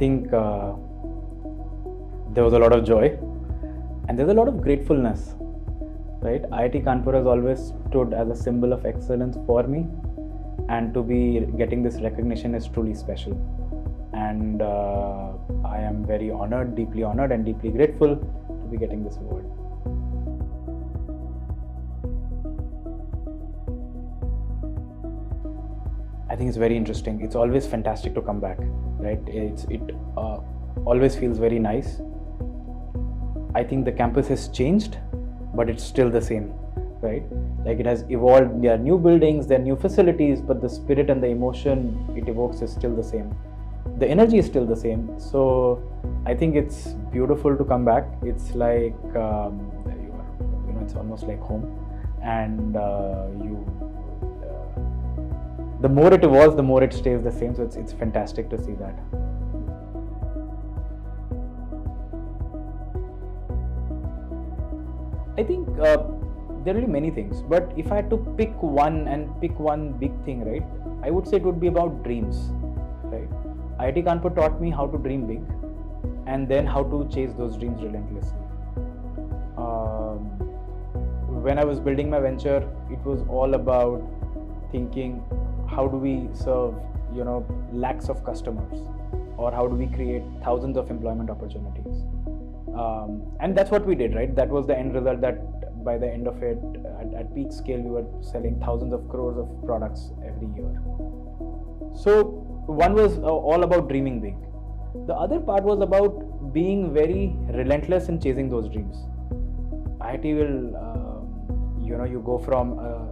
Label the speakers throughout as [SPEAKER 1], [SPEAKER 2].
[SPEAKER 1] think there was a lot of joy and there's a lot of gratefulness, right? IIT Kanpur has always stood as a symbol of excellence for me, and to be getting this recognition is truly special. And I am very honored, deeply honored and deeply grateful to be getting this award. I think it's very interesting. It's always fantastic to come back, right? It always feels very nice. I think the campus has changed, but it's still the same, right? Like, it has evolved. There are new buildings, there are new facilities, but the spirit and the emotion it evokes is still the same. The energy is still the same. So I think it's beautiful to come back. It's like it's almost like home, and the more it evolves, the more it stays the same. So it's fantastic to see that. I think there are really many things, but if I had to pick one big thing, right, I would say it would be about dreams, right? IIT Kanpur taught me how to dream big, and then how to chase those dreams relentlessly. When I was building my venture, it was all about thinking, how do we serve lakhs of customers, or how do we create thousands of employment opportunities? And that's what we did, right? That was the end result, that by the end of it, at peak scale, we were selling thousands of crores of products every year. So one was all about dreaming big. The other part was about being very relentless in chasing those dreams. IIT will, you go from a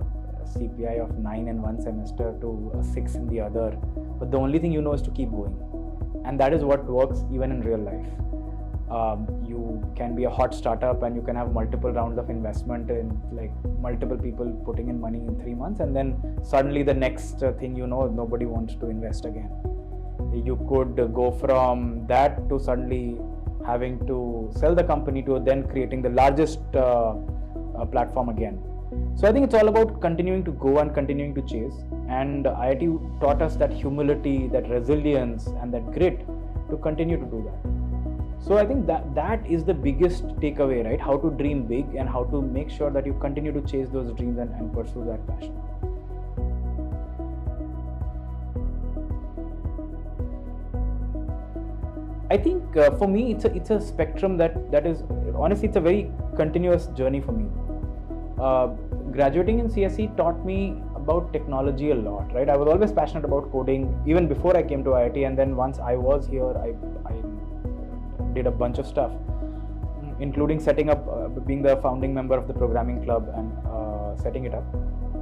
[SPEAKER 1] CPI of 9 in one semester to a 6 in the other, but the only thing you know is to keep going. And that is what works even in real life. You can be a hot startup and you can have multiple rounds of investment and like multiple people putting in money in 3 months, and then suddenly the next thing nobody wants to invest again. You could go from that to suddenly having to sell the company to then creating the largest platform again. So I think it's all about continuing to go and continuing to chase, and IIT taught us that humility, that resilience and that grit to continue to do that. So I think that is the biggest takeaway, right? How to dream big and how to make sure that you continue to chase those dreams and pursue that passion. I think for me, it's a spectrum that is, honestly, it's a very continuous journey for me. Graduating in CSE taught me about technology a lot, right? I was always passionate about coding even before I came to IIT, and then once I was here, I did a bunch of stuff, including setting up, being the founding member of the programming club and setting it up.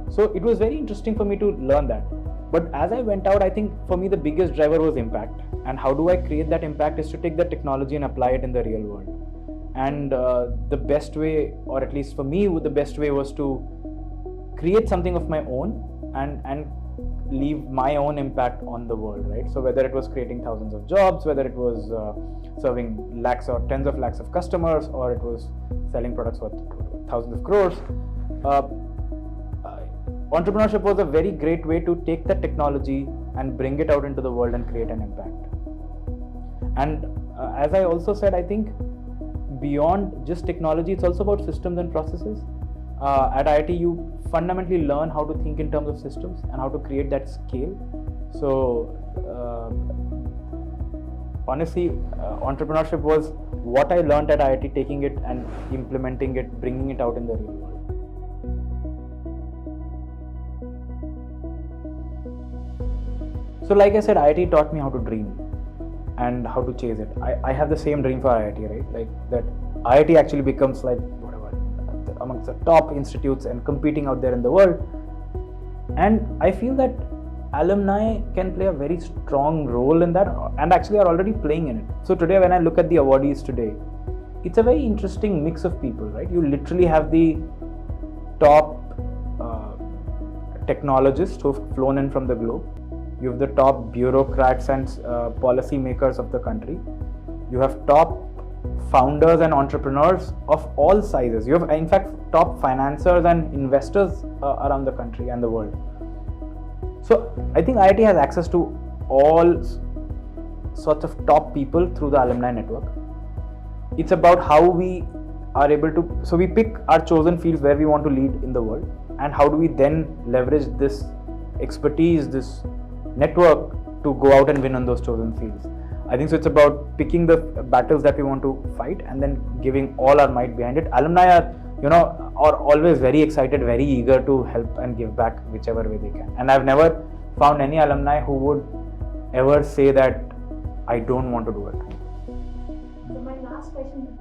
[SPEAKER 1] So it was very interesting for me to learn that. But as I went out, I think for me the biggest driver was impact. And how do I create that impact is to take that technology and apply it in the real world. And the best way, or at least for me, the best way was to create something of my own and leave my own impact on the world, right? So whether it was creating thousands of jobs, whether it was serving lakhs or tens of lakhs of customers, or it was selling products worth thousands of crores, entrepreneurship was a very great way to take that technology and bring it out into the world and create an impact. And as I also said, I think beyond just technology, it's also about systems and processes. At IIT, you fundamentally learn how to think in terms of systems and how to create that scale. So honestly, entrepreneurship was what I learned at IIT, taking it and implementing it, bringing it out in the real world. So like I said, IIT taught me how to dream and how to chase it. I have the same dream for IIT, right? Like that IIT actually becomes like amongst the top institutes and competing out there in the world. And I feel that alumni can play a very strong role in that, and actually are already playing in it. So today when I look at the awardees today, it's a very interesting mix of people, right? You literally have the top technologists who've flown in from the globe. You have the top bureaucrats and policy makers of the country. You have top founders and entrepreneurs of all sizes. You have, in fact, top financiers and investors around the country and the world. So I think IIT has access to all sorts of top people through the alumni network. It's about how we are able to, so we pick our chosen fields where we want to lead in the world, and how do we then leverage this expertise, this network, to go out and win on those chosen fields. I think so. It's about picking the battles that we want to fight and then giving all our might behind it. Alumni are always very excited, very eager to help and give back whichever way they can. And I've never found any alumni who would ever say that I don't want to do it.
[SPEAKER 2] So my last question